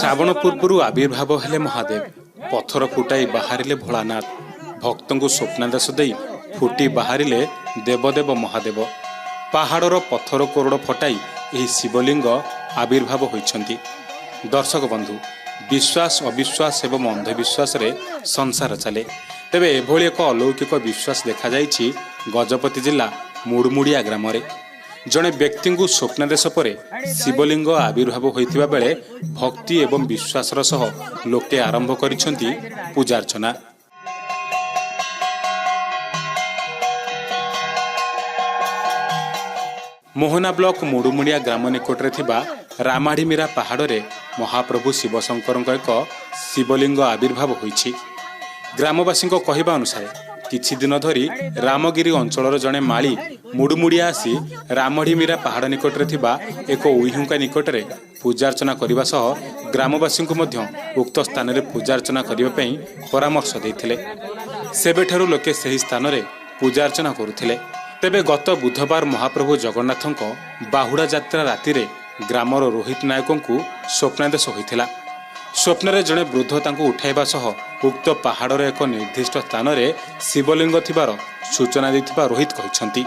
श्रावण पूर्व आविर्भाव हेले महादेव पत्थर फुटाई बाहरिले भोलानाथ भक्तों स्वप्नादेश दे फुटी बाहरिले देवदेव महादेव पहाड़र पत्थर कोरड़ फटाई यह शिवलिंग आविर्भाव होइछंती। दर्शक बंधु विश्वास अविश्वास एवं अंधविश्वास रे संसार चले तेबे एभली एक अलौकिक विश्वास देखा जाइछि गजपति जिला मुड़मुड़िया ग्राम रे जड़े व्यक्ति को स्वप्नादेश पर शिवलिंग आविर्भाव होइतिबा बेले भक्ति एवं विश्वास सह लोके आरंभ करिसेंती पूजार्चना। मोहना ब्लॉक मुड़मुड़िया ग्राम निकट रे थिबा रामाढ़ीमीरा पहाड़ रे महाप्रभु शिवशंकर एक शिवलिंग आविर्भाव होइछि। ग्रामवासी कहवा अनुसार किछि दिन धरी रामगिरी अंचलर जड़े माली मुड़मुड़िया आसी रामढ़ीमीरा पहाड़ निकट रे थिबा एक उइहुंका निकट रे पूजार्चना करने सह ग्रामवासी उक्त स्थान रे पूजार्चना करने पई परामर्श देथिले। सेबेठारु लोके सही स्थान रे पूजार्चना करुथिले। तेबे गत बुधवार महाप्रभु जगन्नाथଙ୍କ बाहुड़ा यात्रा राति रे ग्रामर रोहित नायकों को स्वप्नादेश होइथिला। स्वप्न जड़े वृद्ध तांको उठाइबा सह उक्त पहाड़र एक निर्दिष्ट स्थान रे शिवलिंग थिबार सूचना देथिबा रोहित कहिसंती।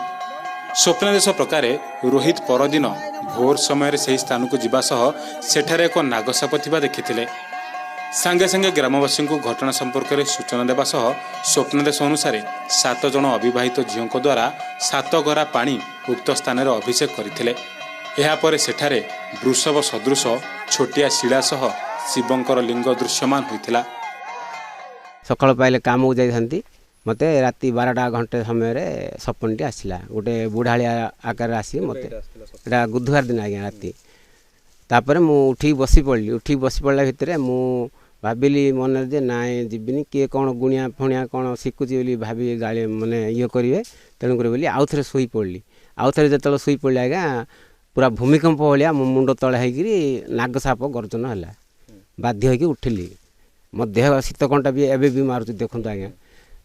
स्वप्नादेश प्रकार रोहित परदिन भोर समय से स्थान को जिबा सह सेठारे एक नागसाप थिबा देखिथिले। सांगे सांगे ग्रामवासी को घटना संपर्क में सूचना देवा सह स्वप्नादेश अनुसार 7 जन अविवाहित झीओं द्वारा 7 गरा पानी उक्त स्थान में अभिषेक करथिले। एहापर सेठारे वृषभ सदृश छोटिया शिला सह शिवंकर लिंग दृश्यमान होइथिला। सकाळ पाइले काम को जाइथांती मते राति 12टा घंटे समय रे सपनटी आसिला गोटे बुढ़ालिया आकार आसी मते एटा बुधवार दिन आज्ञा राति तापर मु उठी बसी पड़ला भितरे मु भाबिली मन जे नाय जीविनी किए कौन गुणिया फणिया कौन शिखुची बोली भाभी गाली माने ये करिवे तेणु कर बोली आउ थरे सोई पड़ली। आउ थरे जतल सोई पड़ली आज्ञा पूरा भूमिकंप भलिया मो मुंड तळे हैगिरी नागसाप गर्जन हला बाध्य होइकी उठिली। मो देह शीतकंटा भी एबे भी मारुची देखंतु आज्ञा।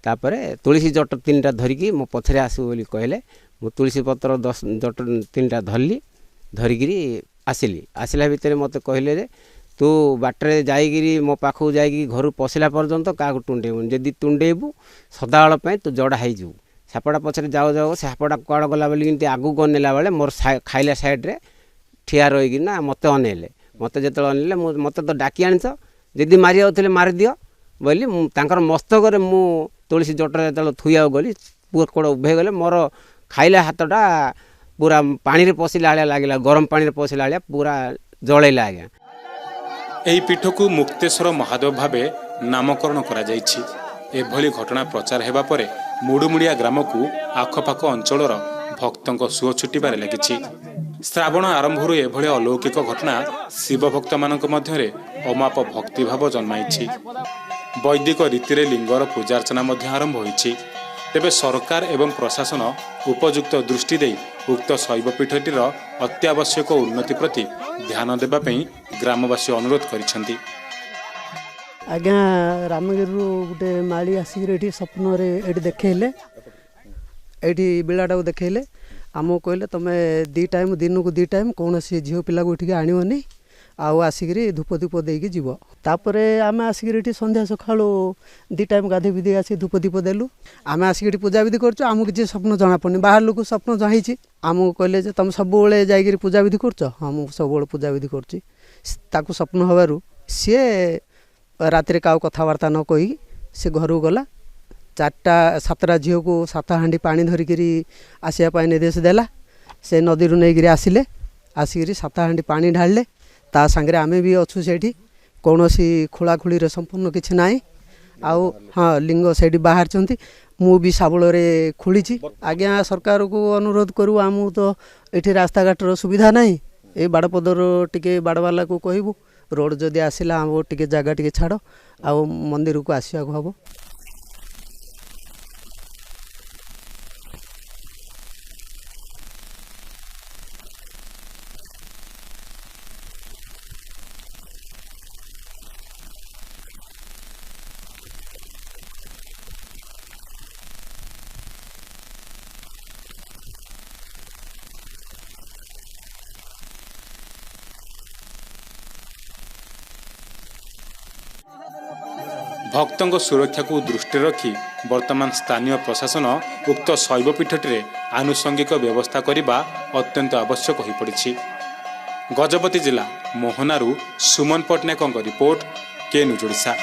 तापर तुलसी जट 3टा धरिकी मो पछरे आसु बोली कहले मो तुलसी पत्र 10 जट 3टा धरली धरिकी आसिली। आसिला भितर मते कहले जे तू बाटरे जाइगिरी मो पाखु जाइगी घर पसिला पर्यंत का टुंडेबु जदि टुंडेबु सदाळ पय तू जड़ा हाई जू सापड़ा पछरे जाओ जाओ सापड़ा कुआड़ गला बोली किंती आगु को नेला बेले मोर खाइला साइड रे ठिया रहिगी ना मते अनेले मते जेतल अनेले मते तो डाकी आनिछ जदि मारि आउथले मारि दियो बोली तांकर मस्तक रे मु तुलसी जटर जेतल थुइया गली पुर कोड उभे गले मोर खाइला हातटा पूरा पानी रे पसिला आलिया लागिला गरम पानी रे पसिला आलिया पूरा जळैला आज्ञा। एही पीठ को मुक्तेश्वर महादेव भावे नामकरण करा जाइछि। एभली घटना प्रचार हेबा परे मुड़मुड़िया ग्राम को आखपाख अंचलर भक्तों सुओ छुटिबारे लागिछि। श्रावण आरंभरू एभली अलौकिक घटना शिव भक्त मानक मध्यरे अमाप भक्तिभाव जन्माइछि। वैदिक रीति लिंगर पूजार्चना मध्य आरंभ होइछि। तेबे सरकार एवं प्रशासन उपयुक्त दृष्टि दे उक्त शैवपीठटीर अत्यावश्यक उन्नति प्रति ध्यान देबा पई ग्रामवासी अनुरोध करिसेंती। आज्ञा रामगिरी गोटे माली आसिक स्वप्न ये देखले ये बिलाटा को देखले आमको कहले तुम 2 टाइम दिन को 2 टाइम कौन सी झील पिला को ये आणवनी आउ आसिक धूप धूप देकी जीव तापर आम आसिक संध्या सका 2 टाइम गाधे विधि आसी धूप दीप देलु आम आसिक पूजा विधि कर किसी स्वप्न जना पड़नी बाहर लोक स्वप्न जही आमको कहले तुम सब जा पूजा विधि कर हाँ मुझे सब पूजा विधि कर स्वप्न हबार सी राति का कथबार्ता न कही से घर गला 7टा झील को 7 हांडी पानी धरिकी आसवाई निर्देश देला से नदी नहीं आसिले आसिक 7 हांडी पानी ढाले ता सांगे आमे भी अच्छु से कौन सी खोलाखोली संपूर्ण किसी ना आउ हाँ लिंग से बाहर मु भी साबल खोली आज्ञा सरकार को अनुरोध करूँ आम तो ये रास्ता घाटर सुविधा ना ये बाड़पदर टे बाड़वाला को कहबू रोड जदि आसला आम टे जगह टे छाड़ आ मंदिर को आसवा हम। भक्तों सुरक्षा को दृष्टि रखी वर्तमान स्थानीय प्रशासन उक्त शैवपीठटी आनुषंगिक व्यवस्था करने अत्यंत आवश्यक हो पड़ी। गजपति जिला मोहनारू सुमन पट्टनायक रिपोर्ट के न्यूज ओडिशा।